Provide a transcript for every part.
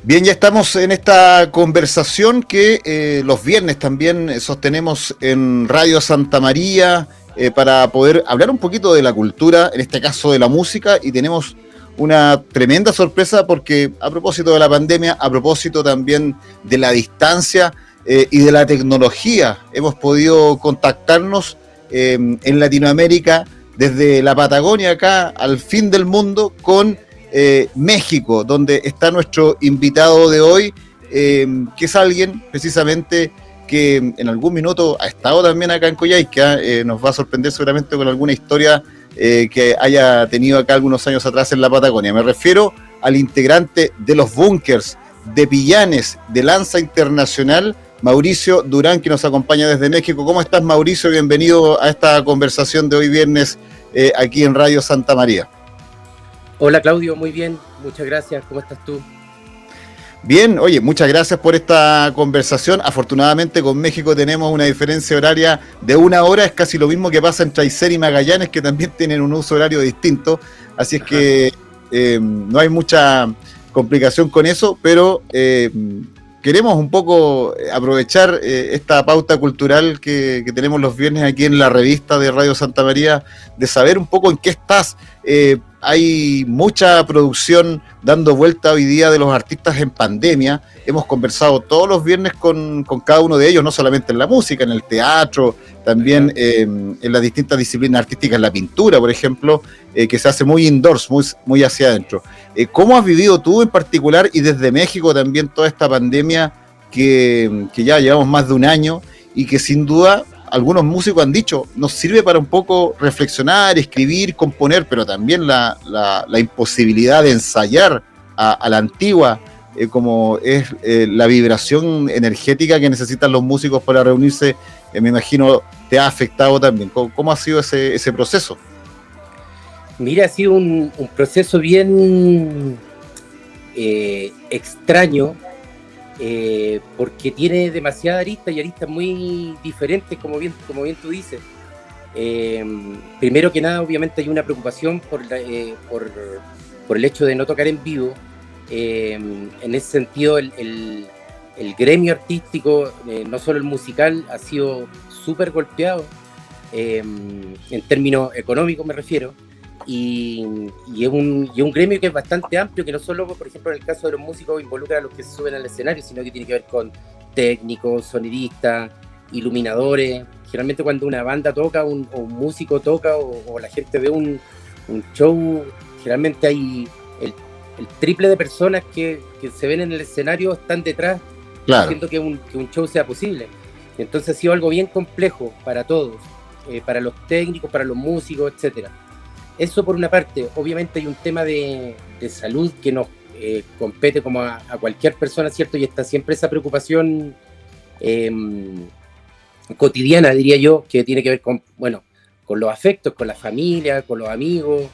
Bien, ya estamos en esta conversación que los viernes también sostenemos en Radio Santa María para poder hablar un poquito de la cultura, en este caso de la música, y tenemos una tremenda sorpresa porque a propósito de la pandemia, a propósito también de la distancia y de la tecnología, hemos podido contactarnos en Latinoamérica desde la Patagonia acá al fin del mundo con México, donde está nuestro invitado de hoy, que es alguien precisamente que en algún minuto ha estado también acá en Coyhaique, nos va a sorprender seguramente con alguna historia que haya tenido acá algunos años atrás en la Patagonia. Me refiero al integrante de los Bunkers, de Pillanes, de Lanza Internacional, Mauricio Durán, que nos acompaña desde México. ¿Cómo estás, Mauricio? Bienvenido a esta conversación de hoy viernes aquí en Radio Santa María. Hola Claudio, muy bien, muchas gracias, ¿cómo estás tú? Bien, oye, muchas gracias por esta conversación. Afortunadamente con México tenemos una diferencia horaria de 1 hora, es casi lo mismo que pasa entre Aysén y Magallanes, que también tienen un uso horario distinto, así es que no hay mucha complicación con eso, pero queremos un poco aprovechar esta pauta cultural que tenemos los viernes aquí en la revista de Radio Santa María, de saber un poco en qué estás. Hay mucha producción dando vuelta hoy día de los artistas en pandemia. Hemos conversado todos los viernes con cada uno de ellos, no solamente en la música, en el teatro, también en las distintas disciplinas artísticas, en la pintura, por ejemplo, que se hace muy indoors, muy hacia adentro. ¿Cómo has vivido tú en particular y desde México también toda esta pandemia que ya llevamos más de un año y que sin duda algunos músicos han dicho, nos sirve para un poco reflexionar, escribir, componer, pero también la imposibilidad de ensayar a la antigua, como es la vibración energética que necesitan los músicos para reunirse, me imagino te ha afectado también. ¿Cómo ha sido ese proceso? Mira, ha sido un proceso bien extraño, porque tiene demasiadas aristas y aristas muy diferentes, como bien tú dices. Primero que nada, obviamente hay una preocupación por el hecho de no tocar en vivo. En ese sentido, el gremio artístico, no solo el musical, ha sido súper golpeado, en términos económicos me refiero. Y es un gremio que es bastante amplio, que no solo, por ejemplo, en el caso de los músicos involucra a los que se suben al escenario, sino que tiene que ver con técnicos, sonidistas, iluminadores. Generalmente cuando una banda toca, o un músico toca, o la gente ve un show, generalmente hay el triple de personas que se ven en el escenario están detrás, claro, haciendo que un show sea posible. Entonces ha sido algo bien complejo para todos, para los técnicos, para los músicos, etcétera. Eso por una parte. Obviamente hay un tema de salud que nos compete como a cualquier persona, ¿cierto? Y está siempre esa preocupación cotidiana, diría yo, que tiene que ver con los afectos, con la familia, con los amigos,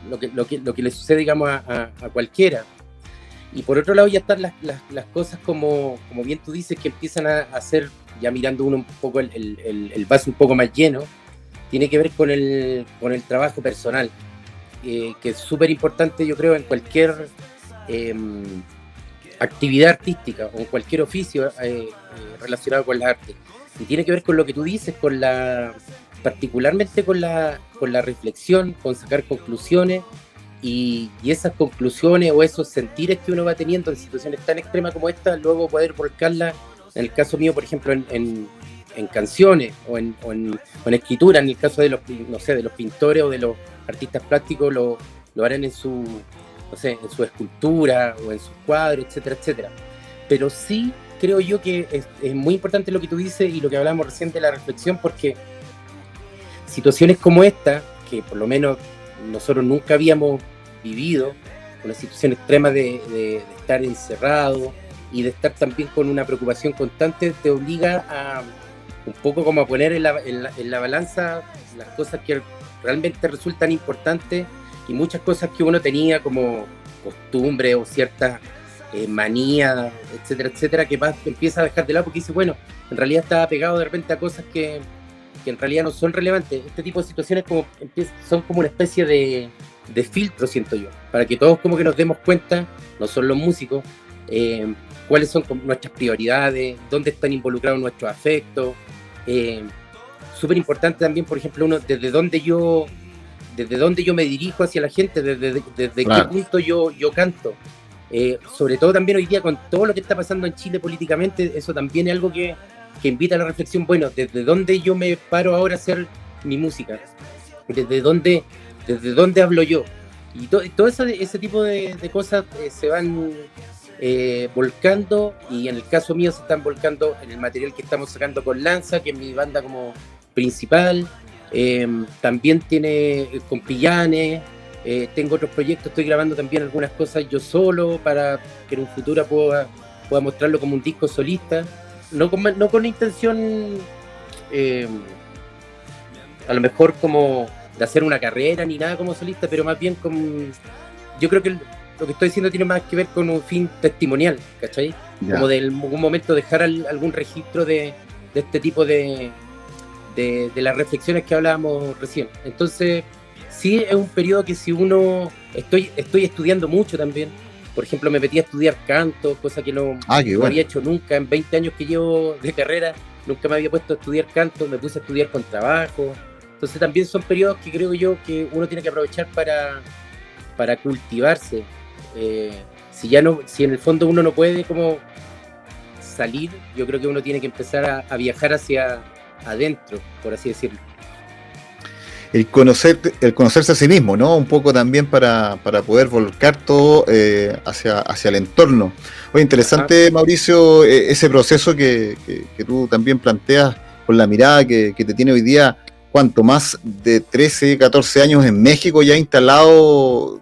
lo que le sucede, digamos, a cualquiera. Y por otro lado ya están las cosas como bien tú dices, que empiezan a hacer, ya mirando uno un poco el vaso un poco más lleno. Tiene que ver con el trabajo personal, que es súper importante, yo creo, en cualquier actividad artística o en cualquier oficio relacionado con las artes. Y tiene que ver con lo que tú dices, particularmente con la reflexión, con sacar conclusiones, y esas conclusiones o esos sentires que uno va teniendo en situaciones tan extremas como esta, luego poder volcarlas, en el caso mío, por ejemplo, en canciones o en escritura. En el caso de los pintores o de los artistas plásticos, lo harán en su escultura o en sus cuadros, etcétera, etcétera. Pero sí creo yo que es muy importante lo que tú dices y lo que hablamos recién de la reflexión, porque situaciones como esta, que por lo menos nosotros nunca habíamos vivido, una situación extrema de estar encerrado y de estar también con una preocupación constante, te obliga a un poco como a poner en la balanza las cosas que realmente resultan importantes y muchas cosas que uno tenía como costumbre o ciertas manías, etcétera, etcétera, que empieza a dejar de lado porque dice, bueno, en realidad estaba pegado de repente a cosas que en realidad no son relevantes. Este tipo de situaciones son como una especie de filtro, siento yo, para que todos como que nos demos cuenta, no son los músicos, cuáles son nuestras prioridades, dónde están involucrados nuestros afectos. Súper importante también, por ejemplo, uno desde dónde yo me dirijo hacia la gente, desde Claro. qué punto yo canto. Sobre todo también hoy día con todo lo que está pasando en Chile políticamente, eso también es algo que invita a la reflexión. Bueno, desde dónde yo me paro ahora a hacer mi música, desde dónde hablo yo, y todo ese tipo de cosas se van volcando, y en el caso mío se están volcando en el material que estamos sacando con Lanza, que es mi banda como principal. También tiene con Pillanes. Tengo otros proyectos, estoy grabando también algunas cosas yo solo para que en un futuro pueda mostrarlo como un disco solista, no con intención a lo mejor como de hacer una carrera ni nada como solista, pero más bien yo creo que lo que estoy diciendo tiene más que ver con un fin testimonial, ¿cachai? Ya. Como de algún momento dejar algún registro de este tipo de las reflexiones que hablábamos recién. Entonces sí, es un periodo que si uno... Estoy estudiando mucho también. Por ejemplo, me metí a estudiar canto, cosa que no había hecho nunca. En 20 años que llevo de carrera, nunca me había puesto a estudiar canto. Me puse a estudiar con trabajo. Entonces también son periodos que creo yo que uno tiene que aprovechar para cultivarse. Si en el fondo uno no puede como salir, yo creo que uno tiene que empezar a viajar hacia adentro, por así decirlo. El conocerse a sí mismo, ¿no? Un poco también para poder volcar todo hacia el entorno. Oye, interesante, Mauricio, ese proceso que tú también planteas con la mirada que te tiene hoy día, cuanto más de 13, 14 años en México ya instalado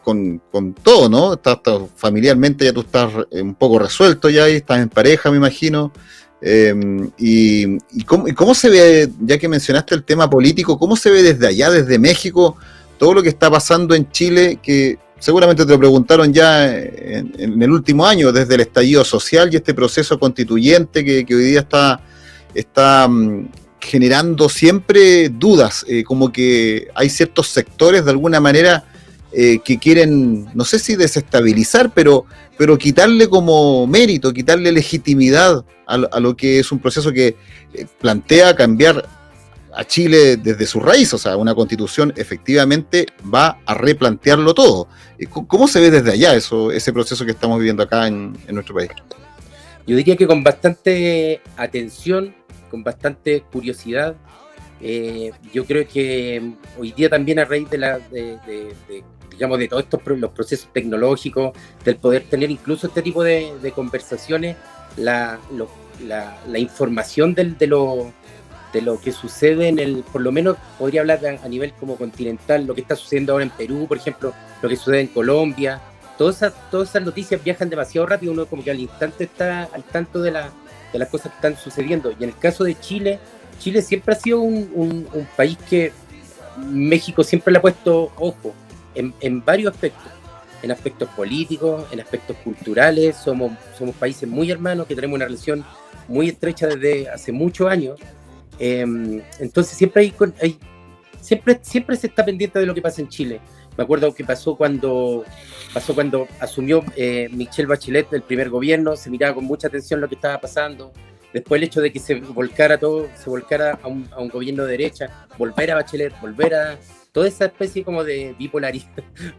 con todo, ¿no? Estás familiarmente ya tú estás un poco resuelto ya ahí, estás en pareja, me imagino. ¿Y cómo se ve, ya que mencionaste el tema político, cómo se ve desde allá, desde México, todo lo que está pasando en Chile, que seguramente te lo preguntaron ya en el último año, desde el estallido social y este proceso constituyente que hoy día está generando siempre dudas, como que hay ciertos sectores de alguna manera que quieren, no sé si desestabilizar, pero quitarle como mérito, quitarle legitimidad a lo que es un proceso que plantea cambiar a Chile desde su raíz. O sea, una constitución efectivamente va a replantearlo todo. ¿Cómo se ve desde allá ese proceso que estamos viviendo acá en nuestro país? Yo diría que con bastante atención, con bastante curiosidad. Yo creo que hoy día también a raíz digamos, de todos los procesos tecnológicos, del poder tener incluso este tipo de conversaciones, la información de lo que sucede por lo menos podría hablar a nivel como continental, lo que está sucediendo ahora en Perú, por ejemplo, lo que sucede en Colombia, todas esas noticias viajan demasiado rápido, uno como que al instante está al tanto de las cosas que están sucediendo. Y en el caso de Chile siempre ha sido un país que México siempre le ha puesto ojo en varios aspectos, en aspectos políticos, en aspectos culturales. Somos países muy hermanos que tenemos una relación muy estrecha desde hace muchos años. Entonces siempre siempre se está pendiente de lo que pasa en Chile. Me acuerdo que pasó cuando asumió Michelle Bachelet el primer gobierno, se miraba con mucha atención lo que estaba pasando. Después el hecho de que se volcara a un gobierno de derecha, volver a Bachelet, toda esa especie como de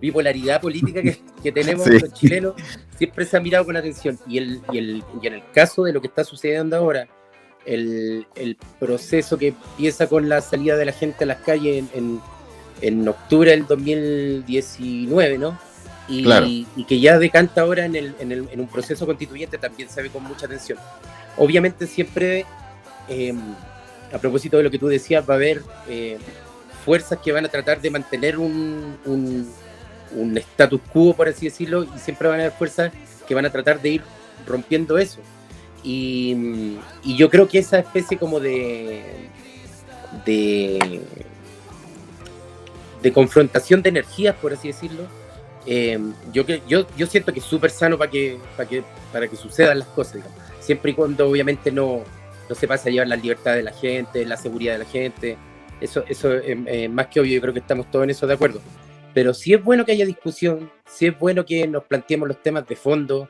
bipolaridad política que tenemos los chilenos, siempre se ha mirado con atención. Y en el caso de lo que está sucediendo ahora, el proceso que empieza con la salida de la gente a las calles en octubre del 2019, ¿no? Y que ya decanta ahora en un proceso constituyente, también se ve con mucha atención. Obviamente siempre, a propósito de lo que tú decías, va a haber fuerzas que van a tratar de mantener un status quo, por así decirlo, y siempre van a haber fuerzas que van a tratar de ir rompiendo eso. Y yo creo que esa especie como de confrontación de energías, por así decirlo, yo siento que es súper sano para que sucedan las cosas, digamos. Siempre y cuando obviamente no se pase a llevar la libertad de la gente, la seguridad de la gente. Eso es más que obvio. Yo creo que estamos todos en eso de acuerdo. Pero sí es bueno que haya discusión, sí es bueno que nos planteemos los temas de fondo,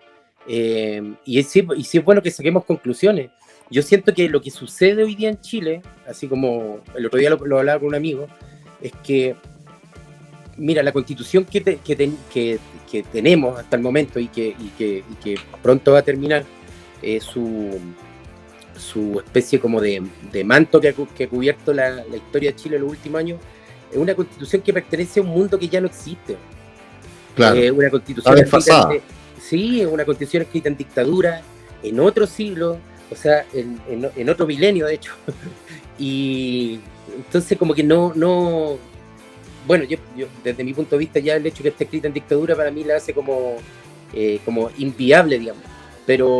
Y sí es bueno que saquemos conclusiones. Yo siento que lo que sucede hoy día en Chile, así como el otro día lo hablaba con un amigo, es que, mira, la constitución que tenemos hasta el momento y que pronto va a terminar su especie como de manto que ha cubierto la historia de Chile en los últimos años, es una constitución que pertenece a un mundo que ya no existe. Claro. Una constitución escrita sí, es una constitución escrita en dictadura, en otro siglo, o sea, en otro milenio, de hecho. Y entonces como que no bueno, yo desde mi punto de vista ya el hecho que esté escrita en dictadura para mí la hace como inviable, digamos. Pero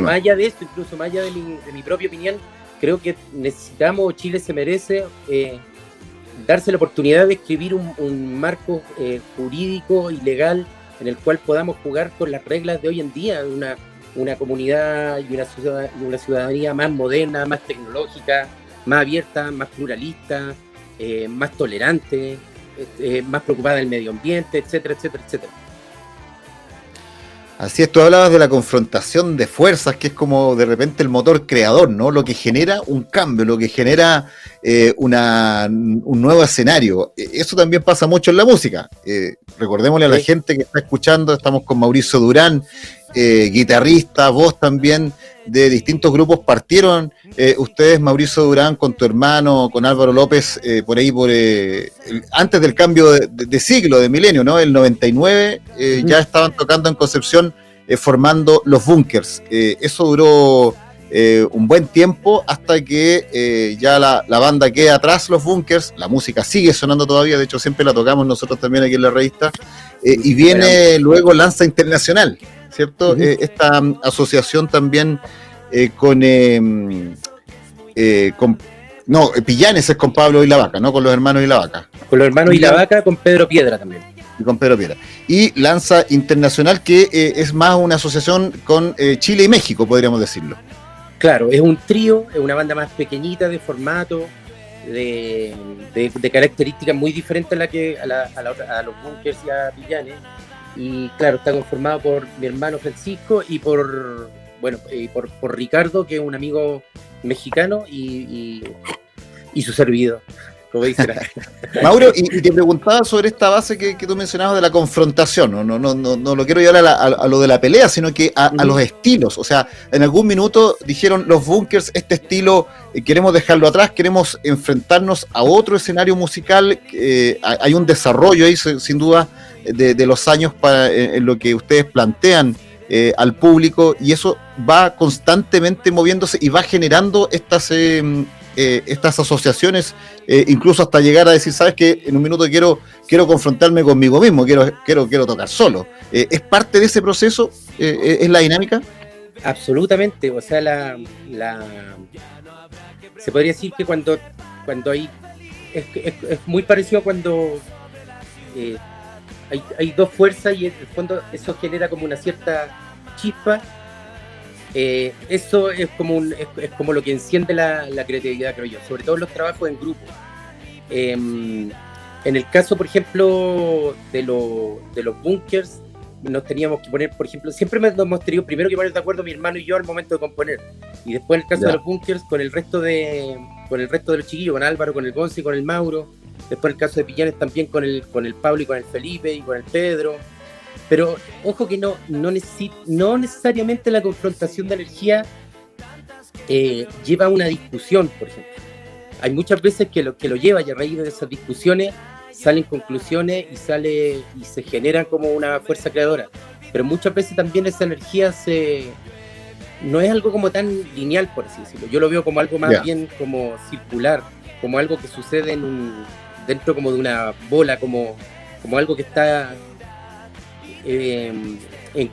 más allá de esto, incluso más allá de mi propia opinión, creo que necesitamos, Chile se merece darse la oportunidad de escribir un marco jurídico y legal en el cual podamos jugar con las reglas de hoy en día, una comunidad y una ciudadanía más moderna, más tecnológica, más abierta, más pluralista, más tolerante, más preocupada del medio ambiente, etcétera, etcétera, etcétera. Así es, tú hablabas de la confrontación de fuerzas, que es como de repente el motor creador, ¿no? Lo que genera un cambio, lo que genera un nuevo escenario. Eso también pasa mucho en la música. Recordémosle a la gente que está escuchando, estamos con Mauricio Durán, guitarrista, voz también, de distintos grupos. Partieron ustedes, Mauricio Durán, con tu hermano, con Álvaro López, por ahí, antes del cambio de siglo, de milenio, ¿no? El 99, ya estaban tocando en Concepción, formando Los Bunkers. Eso duró un buen tiempo hasta que ya la banda queda atrás, Los Bunkers. La música sigue sonando todavía, de hecho siempre la tocamos nosotros también aquí en la revista, y viene luego Lanza Internacional, ¿cierto? Esta asociación también Pillanes es con Pablo y la Vaca, ¿no? Con los hermanos y la Vaca. Con los hermanos y la Vaca, con Pedro Piedra también. Y con Pedro Piedra. Y Lanza Internacional, que es más una asociación con Chile y México, podríamos decirlo. Claro, es un trío, es una banda más pequeñita de formato, de características muy diferentes a los Bunkers y a Pillanes. Y claro, está conformado por mi hermano Francisco y por Ricardo, que es un amigo mexicano, y su servidor, como dice Mauro, y te preguntaba sobre esta base que tú mencionabas de la confrontación. No lo quiero llevar a lo de la pelea, sino que a los estilos. O sea, en algún minuto dijeron los Bunkers, este estilo queremos dejarlo atrás, queremos enfrentarnos a otro escenario musical. Hay un desarrollo ahí, sin duda, de los años en lo que ustedes plantean al público, y eso va constantemente moviéndose y va generando estas asociaciones, incluso hasta llegar a decir, sabes que en un minuto quiero confrontarme conmigo mismo, quiero tocar solo. ¿Es parte de ese proceso? ¿Es la dinámica? Absolutamente. O sea, se podría decir que cuando hay es muy parecido a cuando hay dos fuerzas y en el fondo eso genera como una cierta chispa. Eso es como lo que enciende la creatividad, creo yo, sobre todo en los trabajos en grupo. En el caso, por ejemplo, de los Bunkers, nos teníamos que poner, por ejemplo, siempre nos hemos tenido primero que poner de acuerdo mi hermano y yo al momento de componer, y después en el caso de los Bunkers con el resto de los chiquillos, con Álvaro, con el Gonzi, con el Mauro. Después el caso de Pillanes también con el Pablo y con el Felipe y con el Pedro. Pero ojo que no necesariamente la confrontación de energía lleva a una discusión, por ejemplo. Hay muchas veces que lo lleva, y a raíz de esas discusiones salen conclusiones y se generan como una fuerza creadora. Pero muchas veces también esa energía no es algo como tan lineal, por así decirlo. Yo lo veo como algo más bien como circular, como algo que sucede dentro como de una bola, como algo que está en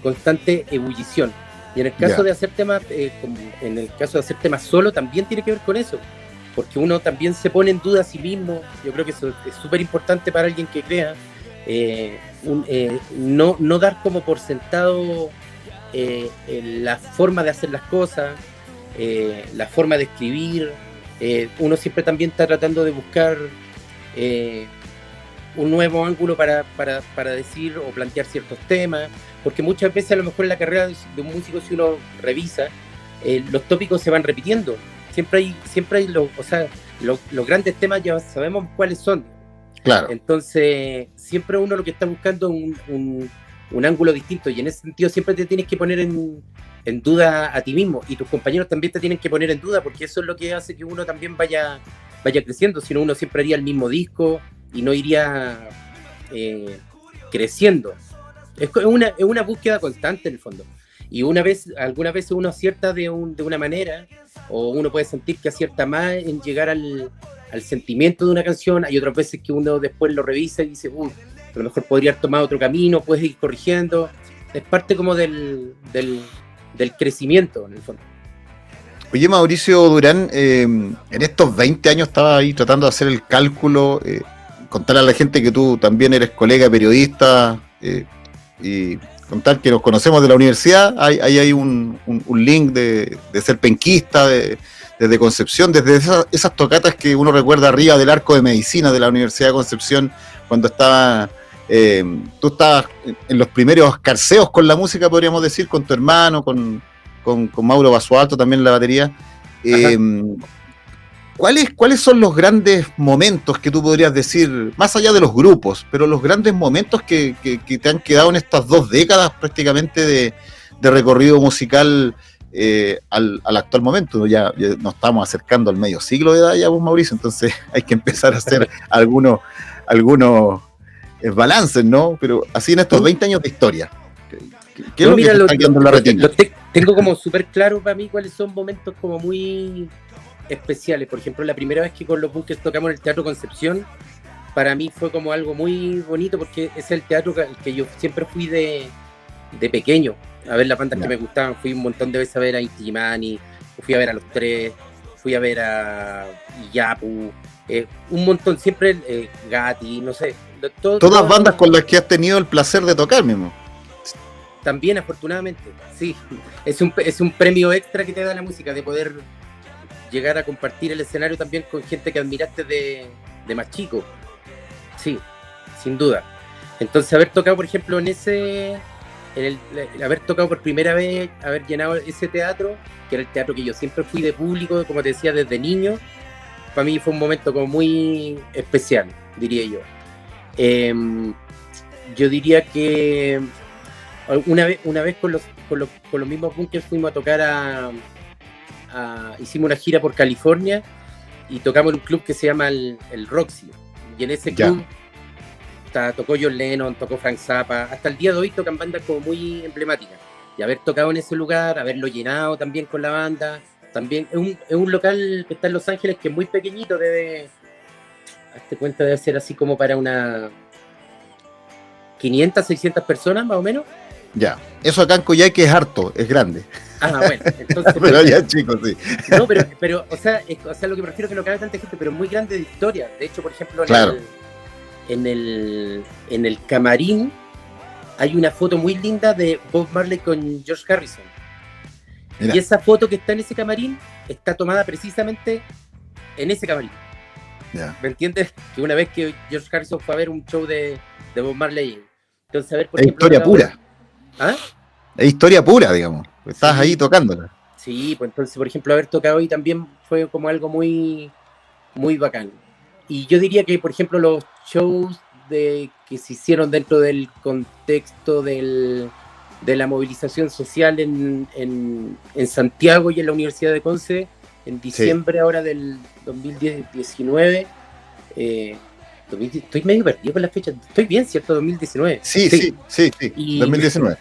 constante ebullición. Y en el caso de hacer temas, solo, también tiene que ver con eso, porque uno también se pone en duda a sí mismo. Yo creo que eso es súper importante para alguien que crea, no dar como por sentado la forma de hacer las cosas, la forma de escribir. Uno siempre también está tratando de buscar un nuevo ángulo para decir o plantear ciertos temas. porque muchas veces a lo mejor en la carrera de un músico, si uno revisa, los tópicos se van repitiendo. Siempre hay los grandes temas ya sabemos cuáles son. Claro. Entonces, siempre uno lo que está buscando es un ángulo distinto, y en ese sentido siempre te tienes que poner en duda a ti mismo, y tus compañeros también te tienen que poner en duda, porque eso es lo que hace que uno también vaya creciendo. Si no, uno siempre haría el mismo disco y no iría creciendo. Es una búsqueda constante en el fondo. Y algunas veces uno acierta de una manera, o uno puede sentir que acierta más en llegar al sentimiento de una canción. Hay otras veces que uno después lo revisa y dice, a lo mejor podría haber tomado otro camino, puedes ir corrigiendo. Es parte como del crecimiento, en el fondo. Oye, Mauricio Durán, en estos 20 años estaba ahí tratando de hacer el cálculo, contarle a la gente que tú también eres colega periodista, y contar que nos conocemos de la universidad. Ahí hay un link de ser penquista, desde Concepción, desde esas tocatas que uno recuerda arriba del Arco de Medicina de la Universidad de Concepción, cuando tú estabas en los primeros carceos con la música, podríamos decir, con tu hermano, con Mauro Basualto también en la batería. ¿Cuáles son los grandes momentos que tú podrías decir, más allá de los grupos, pero los grandes momentos que te han quedado en estas 2 décadas prácticamente de recorrido musical al actual momento? Ya nos estamos acercando al medio siglo de edad ya, pues, Mauricio, entonces hay que empezar a hacer algunos balances, ¿no? Pero así en estos 20 años de historia, ¿qué es lo que te está quedando en la retina? Tengo como súper claro para mí cuáles son momentos como muy especiales. Por ejemplo, la primera vez que con los Bunkers tocamos en el Teatro Concepción, para mí fue como algo muy bonito, porque es el teatro al que yo siempre fui de pequeño, a ver las bandas que me gustaban. Fui un montón de veces a ver a Inti Illimani, fui a ver a Los Tres, fui a ver a Iyapu, un montón, siempre Gatti, no sé. Todas bandas con las que has tenido el placer de tocar mismo. También, afortunadamente, sí. Es un premio extra que te da la música, de poder llegar a compartir el escenario también con gente que admiraste de más chico. Sí, sin duda. Entonces, haber tocado, por ejemplo, haber tocado por primera vez, haber llenado ese teatro, que era el teatro que yo siempre fui de público, como te decía, desde niño, para mí fue un momento como muy especial, diría yo. Yo diría que una vez con los mismos Bunkers fuimos a tocar hicimos una gira por California y tocamos en un club que se llama el Roxy, y en ese club tocó John Lennon, tocó Frank Zappa. Hasta el día de hoy tocan bandas como muy emblemáticas, y haber tocado en ese lugar, haberlo llenado también con la banda, también es un local que está en Los Ángeles, que es muy pequeñito, hazte cuenta, debe ser así como para una 500, 600 personas más o menos. Ya, eso acá en Coyhaique es harto, es grande. Bueno, entonces... pero ya, chicos, sí. No, pero o sea, lo que prefiero, que no cabe tanta gente, pero es muy grande de historia. De hecho, por ejemplo, en el camarín hay una foto muy linda de Bob Marley con George Harrison. Mira. Y esa foto que está en ese camarín está tomada precisamente en ese camarín. Yeah. ¿Me entiendes? Que una vez que George Harrison fue a ver un show de Bob Marley, entonces a ver, por ejemplo... historia pura. Es historia pura, digamos. Estás ahí tocándola. Sí, pues entonces, por ejemplo, haber tocado hoy también fue como algo muy, muy bacán. Y yo diría que, por ejemplo, los shows que se hicieron dentro del contexto de la movilización social en Santiago y en la Universidad de Conce, en diciembre ahora del 2019, estoy medio perdido con las fechas. Estoy bien, ¿cierto? 2019. Sí. Y 2019.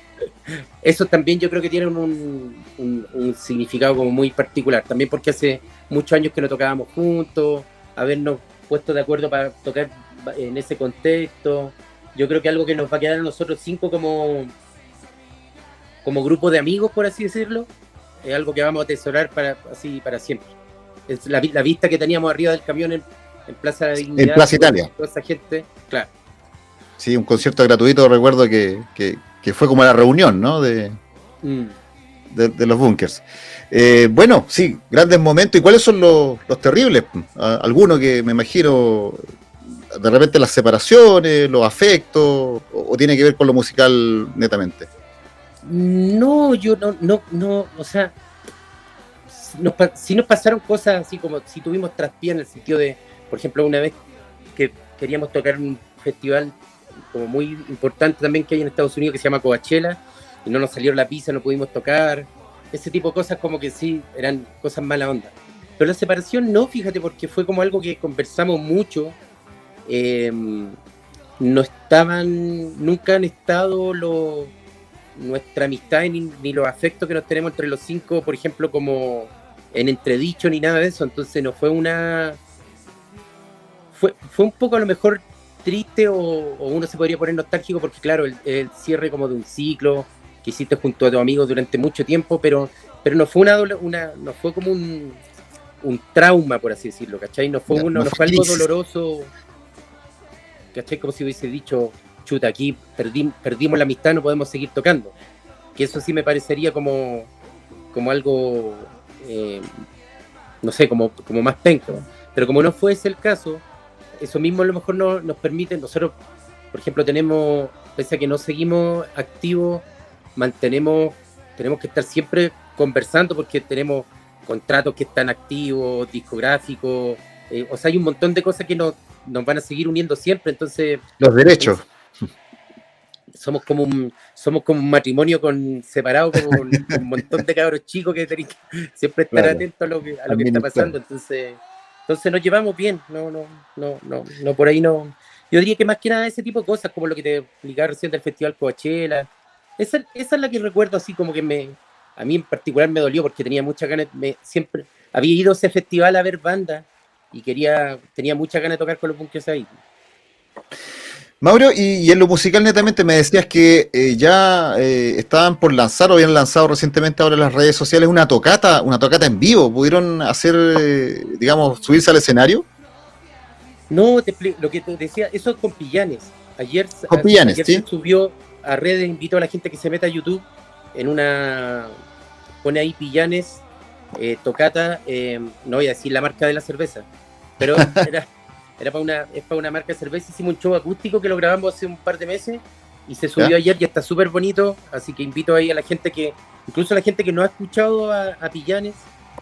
Eso también yo creo que tiene un significado como muy particular. También porque hace muchos años que no tocábamos juntos, habernos puesto de acuerdo para tocar en ese contexto. Yo creo que algo que nos va a quedar a nosotros 5 como grupo de amigos, por así decirlo, es algo que vamos a atesorar para siempre. Es la vista que teníamos arriba del camión en Plaza de Dignidad. En Plaza Italia. Toda esa gente, claro. Sí, un concierto gratuito, recuerdo que fue como la reunión, ¿no? De los Bunkers. Bueno, sí, grandes momentos. ¿Y cuáles son los terribles? Algunos que me imagino, de repente las separaciones, los afectos, o tiene que ver con lo musical netamente. No, yo no, o sea, sí nos pasaron cosas así como si tuvimos traspié en el sentido de, por ejemplo, una vez que queríamos tocar un festival como muy importante también que hay en Estados Unidos que se llama Coachella y no nos salió la pizza, no pudimos tocar, ese tipo de cosas como que sí, eran cosas mala onda. Pero la separación no, fíjate, porque fue como algo que conversamos mucho, eh, no estaban, nunca han estado nuestra amistad ni los afectos que nos tenemos entre los cinco, por ejemplo, como en entredicho ni nada de eso, entonces no fue fue un poco a lo mejor triste o uno se podría poner nostálgico porque claro, el cierre como de un ciclo que hiciste junto a tus amigos durante mucho tiempo, pero no fue no fue como un trauma, por así decirlo, ¿cachai? No fue, no fue algo doloroso, ¿cachai? Como si hubiese dicho, chuta, aquí perdimos la amistad, no podemos seguir tocando. Que eso sí me parecería como algo, no sé, como más penca. Pero como no fue ese el caso, eso mismo a lo mejor nos permite, nosotros, por ejemplo, pese a que no seguimos activos, tenemos que estar siempre conversando porque tenemos contratos que están activos, discográficos, o sea, hay un montón de cosas que nos van a seguir uniendo siempre, entonces... Los derechos. Somos como un matrimonio separado con un montón de cabros chicos que tenéis que siempre estar atentos a lo que está pasando, entonces nos llevamos bien, no por ahí no. Yo diría que más que nada ese tipo de cosas, como lo que te explicaba recién del Festival Coachella, esa es la que recuerdo así como que a mí en particular me dolió porque tenía muchas ganas, siempre había ido a ese festival a ver bandas y tenía muchas ganas de tocar con los Bunkers ahí. Mauro, y en lo musical netamente me decías que ya estaban por lanzar o habían lanzado recientemente ahora en las redes sociales una tocata en vivo. ¿Pudieron hacer, digamos, subirse al escenario? No, lo que te decía, eso es con Pillanes. Ayer ¿sí? Se subió a redes, invito a la gente que se meta a YouTube pone ahí Pillanes, tocata, no voy a decir la marca de la cerveza, pero es para una marca de cerveza. Hicimos un show acústico que lo grabamos hace un par de meses y se subió ayer y está súper bonito, así que invito ahí a la gente incluso a la gente que no ha escuchado a Pillanes,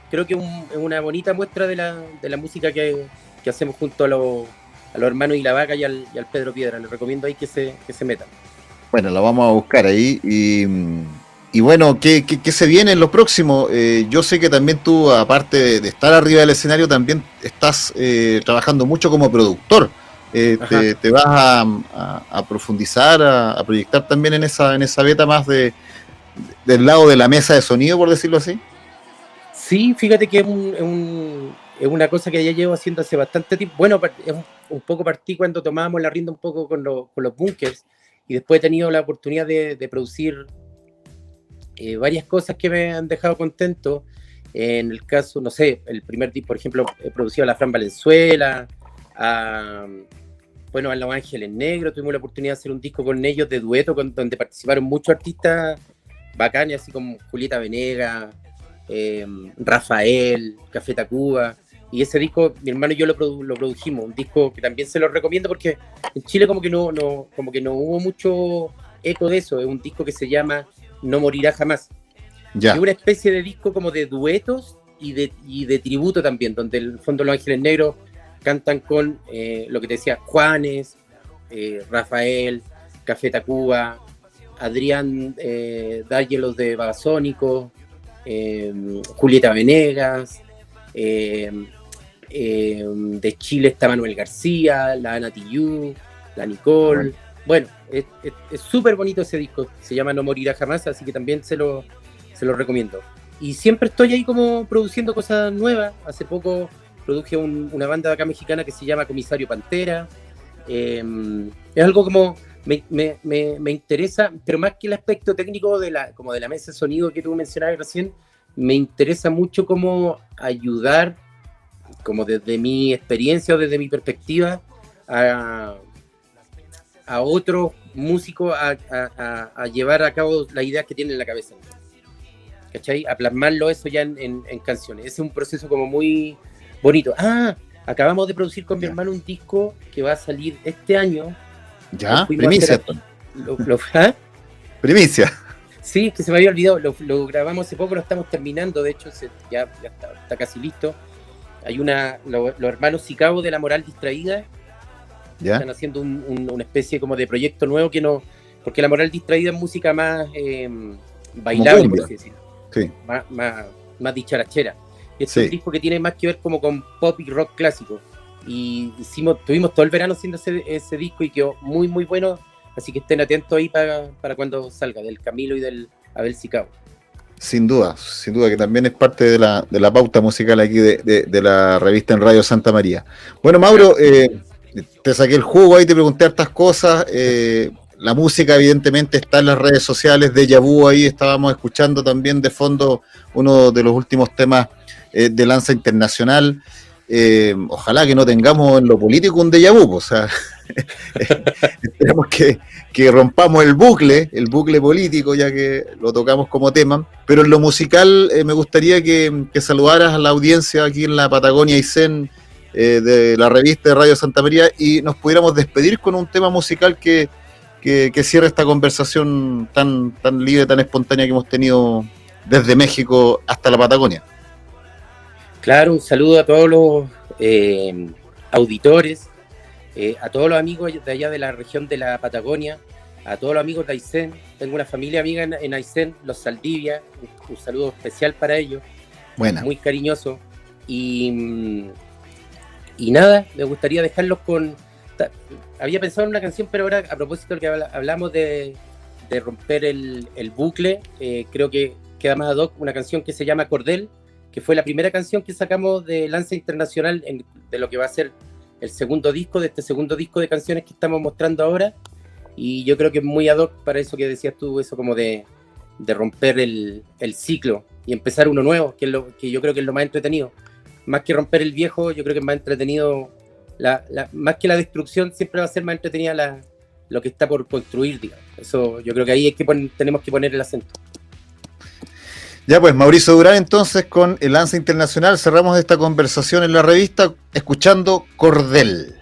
creo que es una bonita muestra de la música que hacemos junto a los hermanos y la vaca y al Pedro Piedra. Les recomiendo ahí que se metan. Bueno, la vamos a buscar ahí y bueno, ¿qué se viene en lo próximo? Yo sé que también tú, aparte de estar arriba del escenario, también estás trabajando mucho como productor. Te vas a profundizar, a proyectar también en esa beta más del lado de la mesa de sonido, por decirlo así. Sí, fíjate que es una cosa que ya llevo haciendo hace bastante tiempo. Bueno, un poco partí cuando tomábamos la rienda un poco con los Bunkers y después he tenido la oportunidad de producir varias cosas que me han dejado contento. En el caso, no sé, el primer disco, por ejemplo, he producido a la Fran Valenzuela, a Los Ángeles Negros. Tuvimos la oportunidad de hacer un disco con ellos de dueto, donde participaron muchos artistas bacanes, así como Julieta Venegas, Rafael, Café Tacuba. Y ese disco, mi hermano y yo lo produjimos, un disco que también se lo recomiendo porque en Chile como que no hubo mucho eco de eso. Es un disco que se llama No Morirá Jamás. Ya. Es una especie de disco como de duetos y de tributo también, donde en el fondo Los Ángeles Negros cantan con lo que te decía, Juanes, Rafael, Café Tacuba, Adrián D'Angelos de Babasónico, Julieta Venegas, de Chile está Manuel García, la Ana Tijoux, la Nicole. Bueno, es súper bonito ese disco, se llama No Morirá Jamás, así que también se lo recomiendo. Y siempre estoy ahí como produciendo cosas nuevas. Hace poco produje una banda de acá mexicana que se llama Comisario Pantera. Es algo como me interesa, pero más que el aspecto técnico como de la mesa de sonido que tú mencionabas recién, me interesa mucho como ayudar, como desde mi experiencia o desde mi perspectiva, a otros músicos a llevar a cabo las ideas que tienen en la cabeza, ¿cachai? A plasmarlo eso ya en canciones. Ese es un proceso como muy bonito. Acabamos de producir con mi hermano un disco que va a salir este año. Ya, primicia. ¿Ah? Primicia. Sí, es que se me había olvidado, lo grabamos hace poco, lo estamos terminando, de hecho ya está casi listo. Hay los hermanos Sicabo de La Moral Distraída ¿Ya? están haciendo una especie como de proyecto nuevo que no, porque La Moral Distraída es música más bailable, por así decirlo, Sí. más dicharachera. Este es un disco que tiene más que ver como con pop y rock clásico. Y tuvimos todo el verano haciendo ese disco y quedó muy, muy bueno. Así que estén atentos ahí para cuando salga, del Camilo y del Abel Sicabo. Sin duda que también es parte de la pauta musical aquí de la revista en Radio Santa María. Bueno, Mauro, te saqué el jugo ahí, te pregunté hartas cosas. La música evidentemente está en las redes sociales, Deja Vu, ahí estábamos escuchando también de fondo uno de los últimos temas de Lanza Internacional. Ojalá que no tengamos en lo político un déjà vu, o sea, esperamos que rompamos el bucle político, ya que lo tocamos como tema, pero en lo musical me gustaría que saludaras a la audiencia aquí en la Patagonia Aysén de la revista de Radio Santa María y nos pudiéramos despedir con un tema musical que cierre esta conversación tan libre, tan espontánea que hemos tenido desde México hasta la Patagonia. Claro, un saludo a todos los auditores, a todos los amigos de allá de la región de la Patagonia, a todos los amigos de Aysén. Tengo una familia amiga en Aysén, los Saldivia, un saludo especial para ellos. Buena. Muy cariñoso. Y nada, me gustaría dejarlos con... Había pensado en una canción, pero ahora a propósito de lo que hablamos de romper el bucle, creo que queda más ad hoc una canción que se llama Cordel, que fue la primera canción que sacamos de Lanza Internacional de lo que va a ser el segundo disco, de este segundo disco de canciones que estamos mostrando ahora, y yo creo que es muy ad hoc para eso que decías tú, eso como de romper el ciclo y empezar uno nuevo, que yo creo que es lo más entretenido. Más que romper el viejo, yo creo que es más entretenido, más que la destrucción, siempre va a ser más entretenida lo que está por construir, digamos. Eso yo creo que ahí tenemos que poner el acento. Ya pues, Mauricio Durán, entonces con el Lanza Internacional cerramos esta conversación en la revista escuchando Cordel.